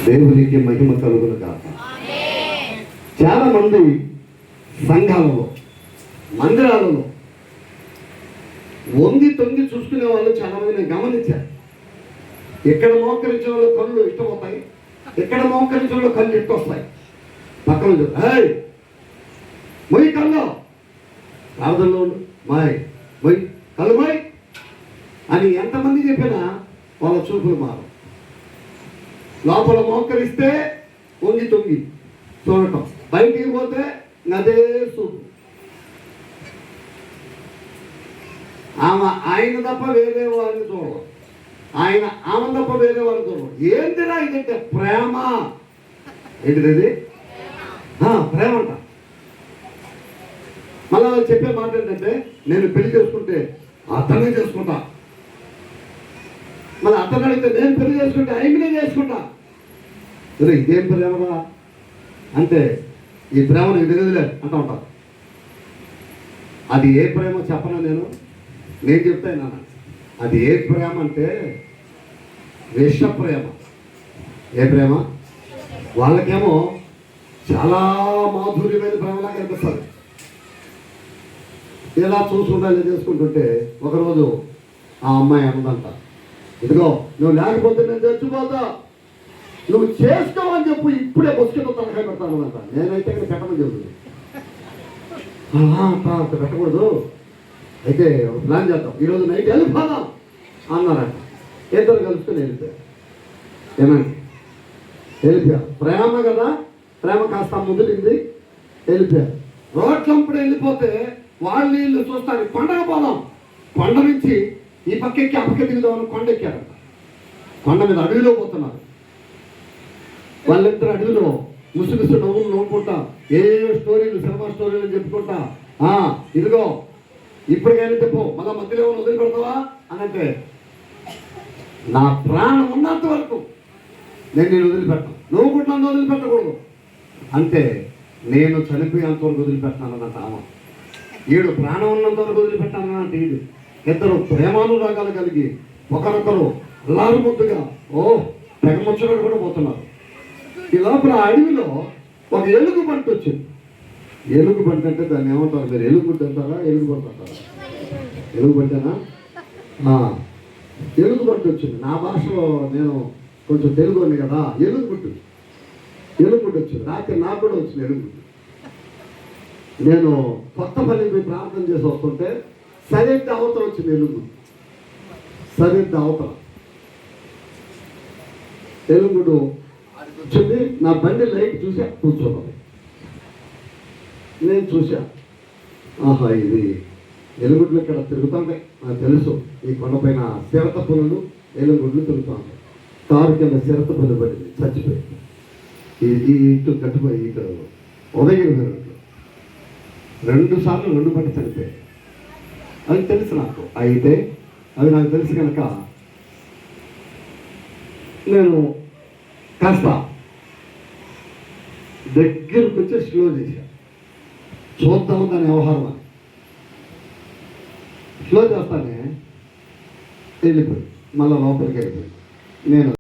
దేవునికి మహిమ కలుగును కాక. చాలా మంది సంఘాలలో, మందిరాలలో వంగి తొంగి చూసుకునే వాళ్ళు చాలా మంది నేను గమనించాను. ఎక్కడ మోకరించే వాళ్ళు కళ్ళు ఇష్టమవుతాయి, ఎక్కడ మోకరించే వాళ్ళు కళ్ళు ఇష్టం వస్తాయి. పక్కన మొయ్యి కళ్ళు ప్రార్థనలో మాయ్ మొయ్యి కళ్ళు మొయ్ అని ఎంతమంది చెప్పినా వాళ్ళ చూపులు మారు. లోపల మోకరిస్తే వంగి తొంగి చూడటం, బయటికి పోతే అదే చూపు. ఆయన తప్ప వేరే వారిని చూడవు, ఆమె తప్ప వేరే వారిని చూడవు. ఏంటిరా ఇదంటే ప్రేమ. ఏంటిది? ప్రేమ అంట. మళ్ళా చెప్పే మాట ఏంటంటే, నేను పెళ్లి చేసుకుంటే అతనే చేసుకుంటా, మళ్ళీ అతను అడిగితే నేను పెళ్లి చేసుకుంటే ఆయననే చేసుకుంటా. సరే ఇదేం ప్రేమరా అంటే, ఈ ప్రేమ నీకు తెలియదులే అంటూ ఉంటాను. అది ఏ ప్రేమ చెప్పనా నేను చెప్తాను. అది ఏ ప్రేమ అంటే విష ప్రేమ. ఏ ప్రేమ? వాళ్ళకేమో చాలా మాధుర్యమైన ప్రేమలాగా అనిపిస్తుంది. ఇలా చూసుకుంటా ఇలా చేసుకుంటుంటే ఒకరోజు ఆ అమ్మాయి అన్నదంట, ఇదిగో నువ్వు లేకపోతే నేను చచ్చిపోతా, నువ్వు చేసుకోవని చెప్పు, ఇప్పుడే బొస్కెతో తలకాయ పెడతాను అంట. నేనైతే ఇక్కడ పెట్టమని చెబుతుంది. పెట్టకూడదు, అయితే ఒక ప్లాన్ చేద్దాం, ఈరోజు నైట్ వెళ్ళిపోదాం అన్నారంట. ఇద్దరు కలుసుకొని వెళ్ళిపోయారు. ఏమండి వెళ్ళిపోయారు. ప్రేమ కదా, ప్రేమ కాస్త ముదిరింది, వెళ్ళిపోయారు. రోడ్లంప్పుడు వెళ్ళిపోతే వాళ్ళు వీళ్ళు చూస్తారు, కొండకు పోదాం. కొండ నుంచి ఈ పక్క ఎక్కి ఆ పక్క దిగుదామని కొండ ఎక్కారంట. కొండ మీద అడవిలో పోతున్నారు. వాళ్ళిద్దరు అడవిలో ముసుగుసు నవ్వులు నవ్వుకుంటా, ఏ స్టోరీలు, సినిమా స్టోరీలు చెప్పుకుంటా, ఇదిగో ఇప్పటికైనా చెప్పు, మళ్ళీ మధ్యలో వదిలిపెడతావా అని అంటే, నా ప్రాణం ఉన్నంత వరకు నేను వదిలిపెట్టాను, నువ్వు కూడా నన్ను వదిలిపెట్టకూడదు అంటే, నేను చనిపోయేంత వరకు వదిలిపెట్టానన్నట్టు ఆమె. ఈడు ప్రాణం ఉన్నంత వరకు వదిలిపెట్టానంటే ఈడు. ఇద్దరు ప్రేమానురాగాలు కలిగి ఒకరొకరు అల్లారు ముద్దుగా తెగముచ్చడం కూడా పోతున్నారు. ఈ లోపల అడవిలో ఒక ఎలుగుబంటి వచ్చింది. ఎలుగుబంటి అంటే దాన్ని ఏమంటారు మీరు? ఎలుగుబంటి అంటారా, ఎలుగుబంటి అంటారా? ఎలుగుబంటేనా? ఎలుగుబంటి వచ్చింది. నా భాషలో నేను కొంచెం తెలుగు ఉంది కదా, ఎలుగుబంటి వచ్చింది. రాత్రి నాకు కూడా వచ్చింది ఎలుగుబంటి. నేను కొత్త పని పోయి ప్రార్థన చేసి వస్తుంటే సరిగ్గా అవతల వచ్చింది ఎలుగుబంటి. సరిగ్గా అవతల ఎలుగుడు వచ్చింది. నా బండి లైట్ చూసా, కూర్చోవాలి. నేను చూసా, ఇది ఎలుగుడ్లు ఇక్కడ తిరుగుతుంటాయి, నాకు తెలుసు. ఈ కొండపైన సిరత పులులు, ఎలుగుడ్లు తిరుగుతుంటాయి. కారు కింద సిరత పులు పడింది, చచ్చిపోయింది. ఈ ఇటు కట్టుపోయి ఇక్కడ ఉదయగిరి 2 సార్లు 2 పట్టి చనిపోయాయి. అది తెలుసు నాకు. అయితే అది నాకు తెలుసు కనుక నేను కాస్త దగ్గరకు వచ్చి స్లో చేశా, చూద్దాము దాని వ్యవహారం అని. స్లో చేస్తానే వెళ్ళిపోయి మళ్ళీ లోపలికి వెళ్ళిపోయి నేను